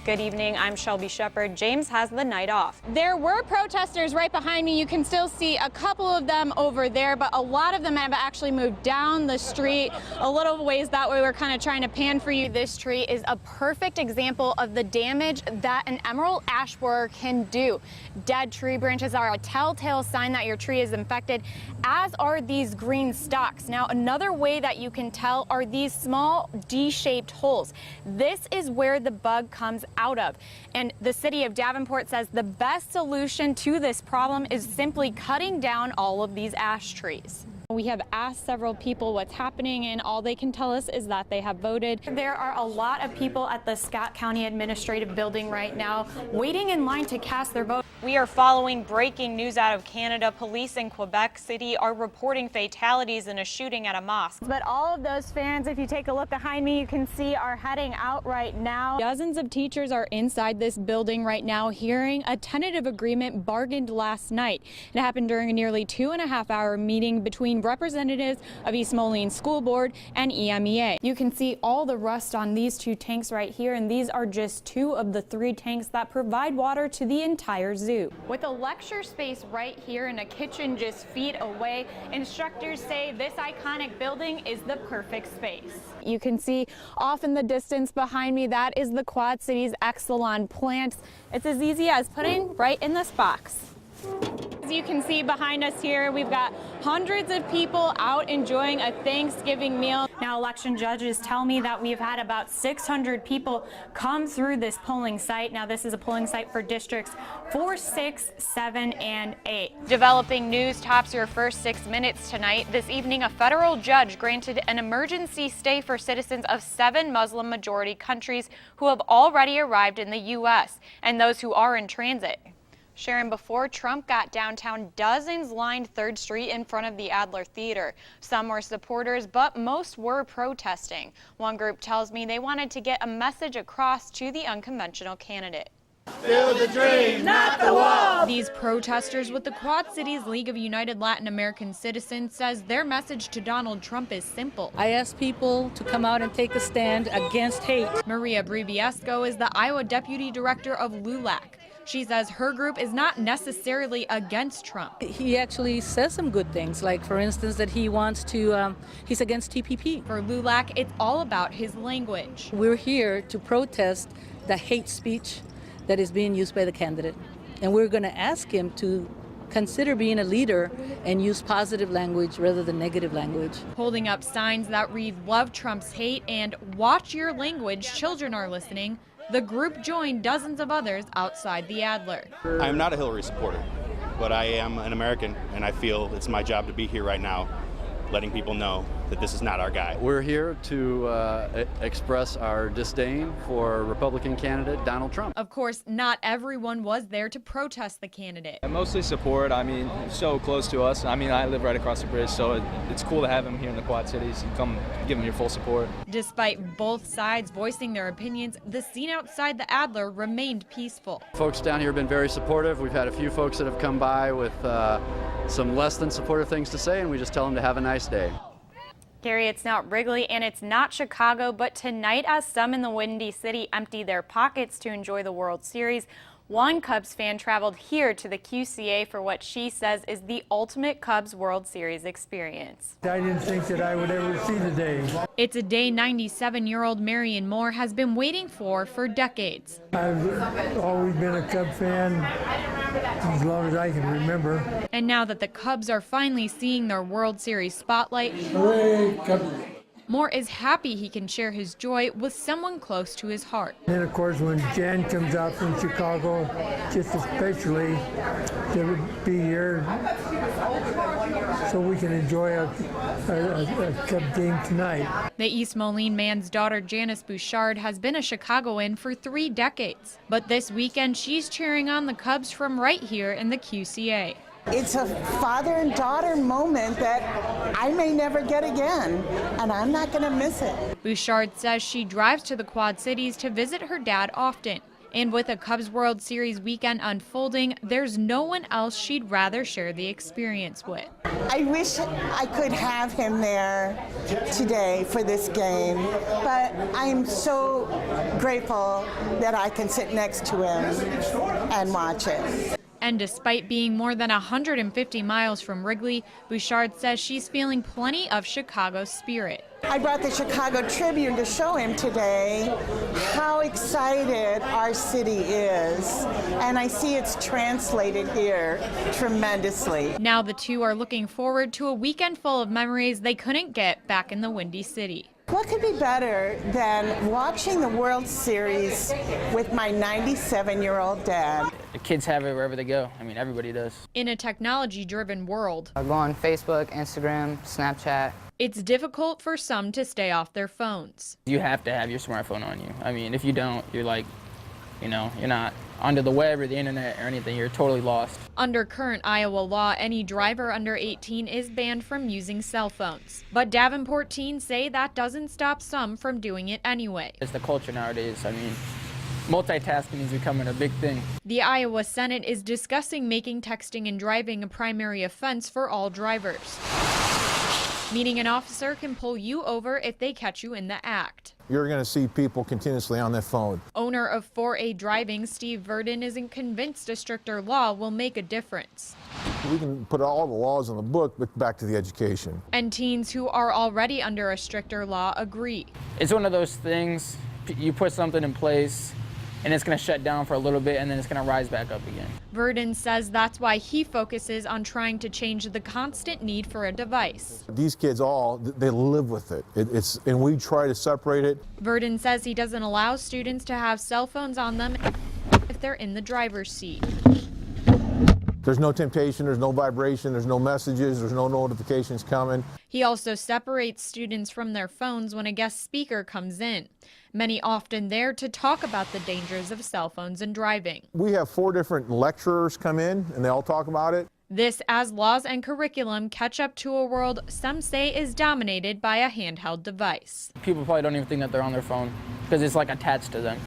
Good evening, I'm Shelby Shepard. James has the night off. There were protesters right behind me. You can still see a couple of them over there, but a lot of them have actually moved down the street a little ways that way. We're kind of trying to pan for you. This tree is a perfect example of the damage that an emerald ash borer can do. Dead tree branches are a telltale sign that your tree is infected, as are these green stalks. Now, another way that you can tell are these small D-shaped holes. This is where the bug comes out of. And the city of Davenport says the best solution to this problem is simply cutting down all of these ash trees. We have asked several people what's happening, and all they can tell us is that they have voted. There are a lot of people at the Scott County Administrative Building right now waiting in line to cast their vote. We are following breaking news out of Canada. Police in Quebec City are reporting fatalities in a shooting at a mosque. But all of those fans, if you take a look behind me, you can see are heading out right now. Dozens of teachers are inside this building right now hearing a tentative agreement bargained last night. It happened during a nearly 2.5-hour meeting between representatives of East Moline School Board and EMEA. You can see all the rust on these two tanks right here, and these are just 2 of the 3 tanks that provide water to the entire zoo. With a lecture space right here and a kitchen just feet away, instructors say this iconic building is the perfect space. You can see off in the distance behind me, that is the Quad Cities Exelon plant. It's as easy as putting right in this box. As you can see behind us here, we've got hundreds of people out enjoying a Thanksgiving meal. Now, election judges tell me that we've had about 600 people come through this polling site. Now, this is a polling site for districts 4, 6, 7, and 8. Developing news tops your first 6 minutes tonight. This evening, a federal judge granted an emergency stay for citizens of 7 Muslim-majority countries who have already arrived in the U.S. and those who are in transit. Sharon, before Trump got downtown, dozens lined 3rd Street in front of the Adler Theater. Some were supporters, but most were protesting. One group tells me they wanted to get a message across to the unconventional candidate. Build the dream, not the wall. These protesters with the Quad Cities League of United Latin American Citizens says their message to Donald Trump is simple. I ask people to come out and take a stand against hate. Maria Briviesco is the Iowa Deputy Director of LULAC. She says her group is not necessarily against Trump. He actually says some good things, like, for instance, that he wants to, he's against TPP. For LULAC, it's all about his language. We're here to protest the hate speech that is being used by the candidate. And we're going to ask him to consider being a leader and use positive language rather than negative language. Holding up signs that read "Love Trump's hate" and "Watch your language, children are listening," the group joined dozens of others outside the Adler. I am not a Hillary supporter, but I am an American, and I feel it's my job to be here right now, letting people know that this is not our guy. We're here to express our disdain for Republican candidate Donald Trump. Of course, not everyone was there to protest the candidate. I mostly support. I mean, so close to us. I mean, I live right across the bridge, so it's cool to have him here in the Quad Cities and come give him your full support. Despite both sides voicing their opinions, the scene outside the Adler remained peaceful. Folks down here have been very supportive. We've had a few folks that have come by with some less than supportive things to say, and we just tell them to have a nice day. Gary, it's not Wrigley and it's not Chicago, but tonight as some in the Windy City empty their pockets to enjoy the World Series, one Cubs fan traveled here to the QCA for what she says is the ultimate Cubs World Series experience. I didn't think that I would ever see the day. It's a day 97-year-old Marion Moore has been waiting for decades. I've always been a Cub fan as long as I can remember. And now that the Cubs are finally seeing their World Series spotlight, Hooray, Cubs. Moore is happy he can share his joy with someone close to his heart. And of course, when Jan comes out from Chicago, just especially to be here so we can enjoy a Cub game tonight. The East Moline man's daughter, Janice Bouchard, has been a Chicagoan for 3 decades. But this weekend, she's cheering on the Cubs from right here in the QCA. It's a father and daughter moment that I may never get again, and I'm not going to miss it. Bouchard says she drives to the Quad Cities to visit her dad often. And with a Cubs World Series weekend unfolding, there's no one else she'd rather share the experience with. I wish I could have him there today for this game, but I'm so grateful that I can sit next to him and watch it. And despite being more than 150 miles from Wrigley, Bouchard says she's feeling plenty of Chicago spirit. I brought the Chicago Tribune to show him today how excited our city is, and I see it's translated here tremendously. Now the two are looking forward to a weekend full of memories they couldn't get back in the Windy City. What could be better than watching the World Series with my 97-year-old dad? The kids have it wherever they go. I mean, everybody does. In a technology-driven world, I go on Facebook, Instagram, Snapchat. It's difficult for some to stay off their phones. You have to have your smartphone on you. I mean, if you don't, you're like, you know, you're not onto the web or the internet or anything. You're totally lost. Under current Iowa law, any driver under 18 is banned from using cell phones. But Davenport teens say that doesn't stop some from doing it anyway. It's the culture nowadays. I mean, multitasking is becoming a big thing. The Iowa Senate is discussing making texting and driving a primary offense for all drivers, meaning an officer can pull you over if they catch you in the act. You're going to see people continuously on their phone. Owner of 4A Driving, Steve Verdon, isn't convinced a stricter law will make a difference. We can put all the laws in the book, but back to the education. And teens who are already under a stricter law agree. It's one of those things, you put something in place and it's going to shut down for a little bit and then it's going to rise back up again. Verdon says that's why he focuses on trying to change the constant need for a device. These kids they live with it. And we try to separate it. Verdon says he doesn't allow students to have cell phones on them if they're in the driver's seat. There's no temptation, there's no vibration, there's no messages, there's no notifications coming. He also separates students from their phones when a guest speaker comes in. Many often there to talk about the dangers of cell phones and driving. We have 4 different lecturers come in and they all talk about it. This as laws and curriculum catch up to a world some say is dominated by a handheld device. People probably don't even think that they're on their phone because it's like attached to them.